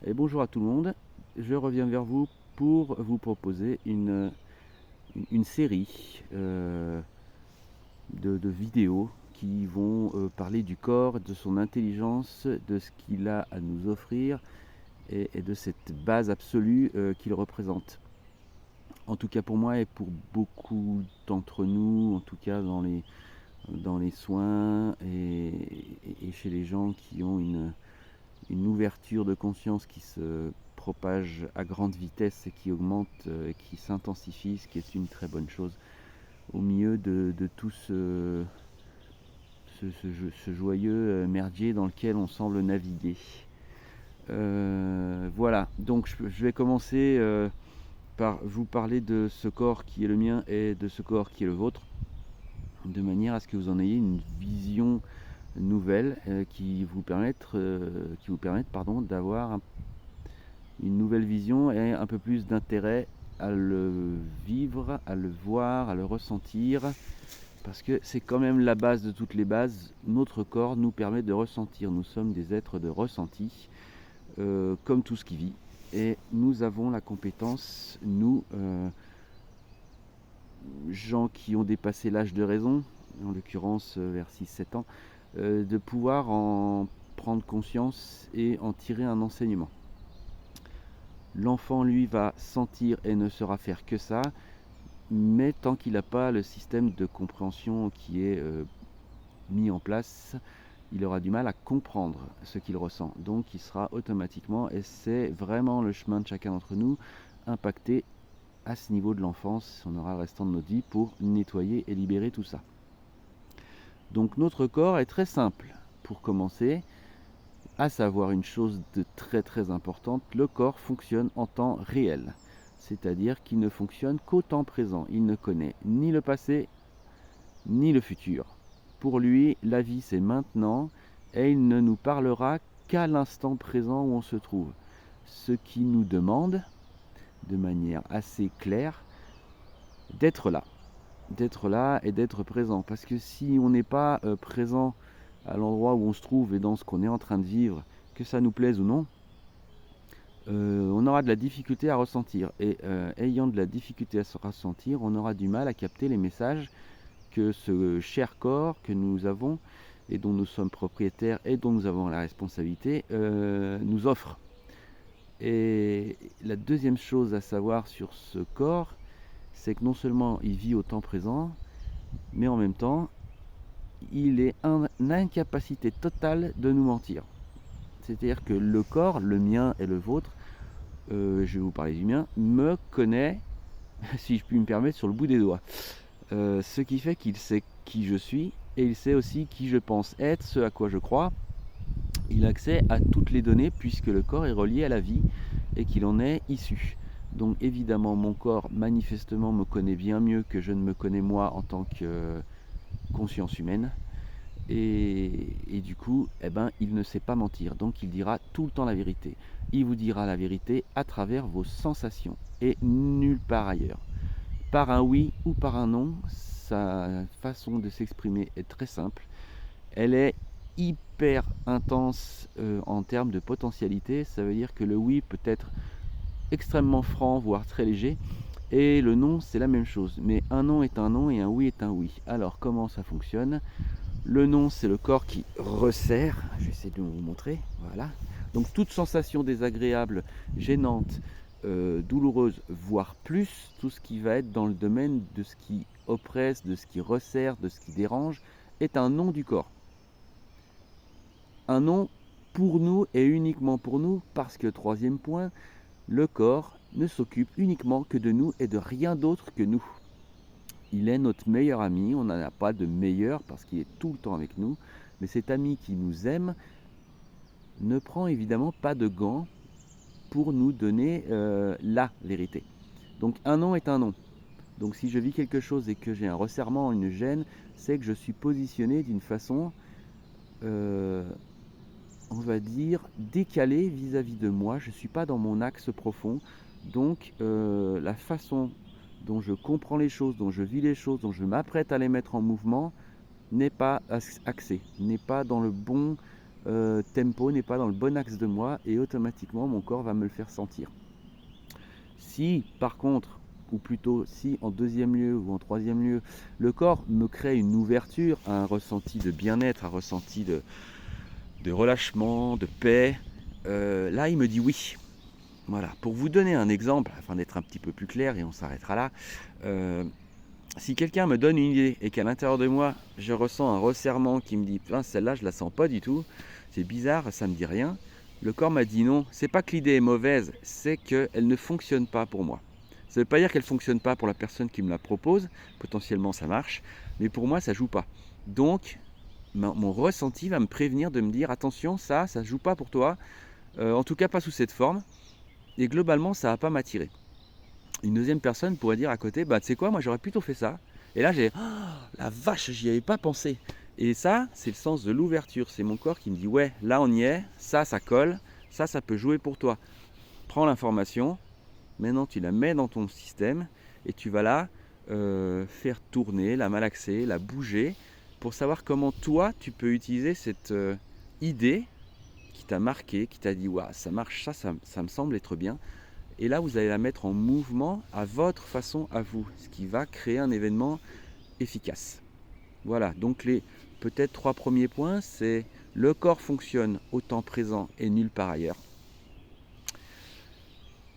Et bonjour à tout le monde, je reviens vers vous pour vous proposer une série de vidéos qui vont parler du corps, de son intelligence, de ce qu'il a à nous offrir et de cette base absolue qu'il représente. En tout cas pour moi et pour beaucoup d'entre nous, en tout cas dans les soins et chez les gens qui ont une ouverture de conscience qui se propage à grande vitesse et qui augmente et qui s'intensifie, ce qui est une très bonne chose au milieu de tout ce joyeux merdier dans lequel on semble naviguer. Voilà, donc je vais commencer par vous parler de ce corps qui est le mien et de ce corps qui est le vôtre, de manière à ce que vous en ayez une vision nouvelle qui vous permettent d'avoir une nouvelle vision et un peu plus d'intérêt à le vivre, à le voir, à le ressentir, parce que c'est quand même la base de toutes les bases. Notre corps nous permet de ressentir, nous sommes des êtres de ressenti, comme tout ce qui vit, et nous avons la compétence, nous, gens qui ont dépassé l'âge de raison, en l'occurrence vers 6-7 ans, de pouvoir en prendre conscience et en tirer un enseignement. L'enfant, lui, va sentir et ne saura faire que ça, mais tant qu'il n'a pas le système de compréhension qui est mis en place, il aura du mal à comprendre ce qu'il ressent. Donc il sera automatiquement, et c'est vraiment le chemin de chacun d'entre nous, impacté à ce niveau de l'enfance. On aura le restant de notre vie pour nettoyer et libérer tout ça. Donc notre corps est très simple. Pour commencer, à savoir une chose de très très importante, le corps fonctionne en temps réel. C'est-à-dire qu'il ne fonctionne qu'au temps présent. Il ne connaît ni le passé, ni le futur. Pour lui, la vie c'est maintenant, et il ne nous parlera qu'à l'instant présent où on se trouve. Ce qui nous demande, de manière assez claire, d'être là et d'être présent. Parce que si on n'est pas présent à l'endroit où on se trouve et dans ce qu'on est en train de vivre, que ça nous plaise ou non, on aura de la difficulté à ressentir. Et ayant de la difficulté à se ressentir, on aura du mal à capter les messages que ce cher corps que nous avons et dont nous sommes propriétaires et dont nous avons la responsabilité nous offre. Et la deuxième chose à savoir sur ce corps, c'est que non seulement il vit au temps présent, mais en même temps, il est en incapacité totale de nous mentir. C'est-à-dire que le corps, le mien et le vôtre, je vais vous parler du mien, me connaît, si je puis me permettre, sur le bout des doigts. Ce qui fait qu'il sait qui je suis et il sait aussi qui je pense être, ce à quoi je crois. Il a accès à toutes les données puisque le corps est relié à la vie et qu'il en est issu. Donc évidemment mon corps manifestement me connaît bien mieux que je ne me connais moi en tant que conscience humaine. Et du coup, il ne sait pas mentir, donc il dira tout le temps la vérité. Il vous dira la vérité à travers vos sensations et nulle part ailleurs. Par un oui ou par un non, sa façon de s'exprimer est très simple. Elle est hyper intense en termes de potentialité. Ça veut dire que le oui peut être extrêmement franc, voire très léger. Et le non, c'est la même chose. Mais un non est un non et un oui est un oui. Alors, comment ça fonctionne ? Le non, c'est le corps qui resserre. Je vais essayer de vous montrer. Voilà. Donc, toute sensation désagréable, gênante, douloureuse, voire plus, tout ce qui va être dans le domaine de ce qui oppresse, de ce qui resserre, de ce qui dérange, est un non du corps. Un non pour nous et uniquement pour nous, parce que, troisième point, le corps ne s'occupe uniquement que de nous et de rien d'autre que nous. Il est notre meilleur ami, on n'en a pas de meilleur parce qu'il est tout le temps avec nous, mais cet ami qui nous aime ne prend évidemment pas de gants pour nous donner la vérité. Donc un non est un non. Donc si je vis quelque chose et que j'ai un resserrement, une gêne, c'est que je suis positionné d'une façon, on va dire, décalée vis-à-vis de moi. Je ne suis pas dans mon axe profond. Donc la façon dont je comprends les choses, dont je vis les choses, dont je m'apprête à les mettre en mouvement, n'est pas axée, n'est pas dans le bon tempo, n'est pas dans le bon axe de moi, et automatiquement mon corps va me le faire sentir. Si par contre, ou plutôt si en deuxième lieu ou en troisième lieu, le corps me crée une ouverture, un ressenti de bien-être, un ressenti de relâchement, de paix, là il me dit oui. Voilà, pour vous donner un exemple, afin d'être un petit peu plus clair et on s'arrêtera là, si quelqu'un me donne une idée et qu'à l'intérieur de moi, je ressens un resserrement qui me dit « celle-là, je la sens pas du tout, c'est bizarre, ça me dit rien », le corps m'a dit non, c'est pas que l'idée est mauvaise, c'est qu'elle ne fonctionne pas pour moi. Ça ne veut pas dire qu'elle ne fonctionne pas pour la personne qui me la propose, potentiellement ça marche, mais pour moi ça joue pas. Donc, mon ressenti va me prévenir de me dire « attention, ça ne joue pas pour toi, en tout cas pas sous cette forme ». Et globalement, ça va pas m'attirer. Une deuxième personne pourrait dire à côté, bah tu sais quoi, moi j'aurais plutôt fait ça. Et là j'ai, oh, la vache, j'y avais pas pensé. Et ça, c'est le sens de l'ouverture. C'est mon corps qui me dit, ouais, là on y est, ça colle, ça peut jouer pour toi. Prends l'information, maintenant tu la mets dans ton système et tu vas la faire tourner, la malaxer, la bouger pour savoir comment toi tu peux utiliser cette idée qui t'a marqué, qui t'a dit waouh, ça marche, ça me semble être bien. Et là, vous allez la mettre en mouvement à votre façon à vous, ce qui va créer un événement efficace. Voilà, donc les peut-être 3 premiers points, c'est le corps fonctionne au temps présent et nulle part ailleurs.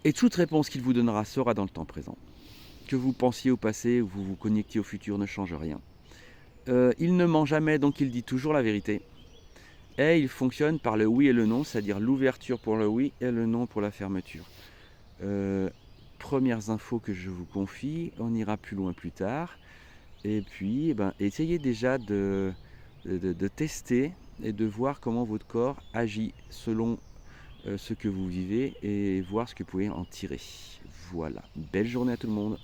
Et toute réponse qu'il vous donnera sera dans le temps présent. Que vous pensiez au passé ou vous vous connectiez au futur ne change rien. Il ne ment jamais, donc il dit toujours la vérité. Et il fonctionne par le oui et le non, c'est-à-dire l'ouverture pour le oui et le non pour la fermeture. Premières infos que je vous confie, on ira plus loin plus tard. Et puis, essayez déjà de tester et de voir comment votre corps agit selon ce que vous vivez et voir ce que vous pouvez en tirer. Voilà, belle journée à tout le monde.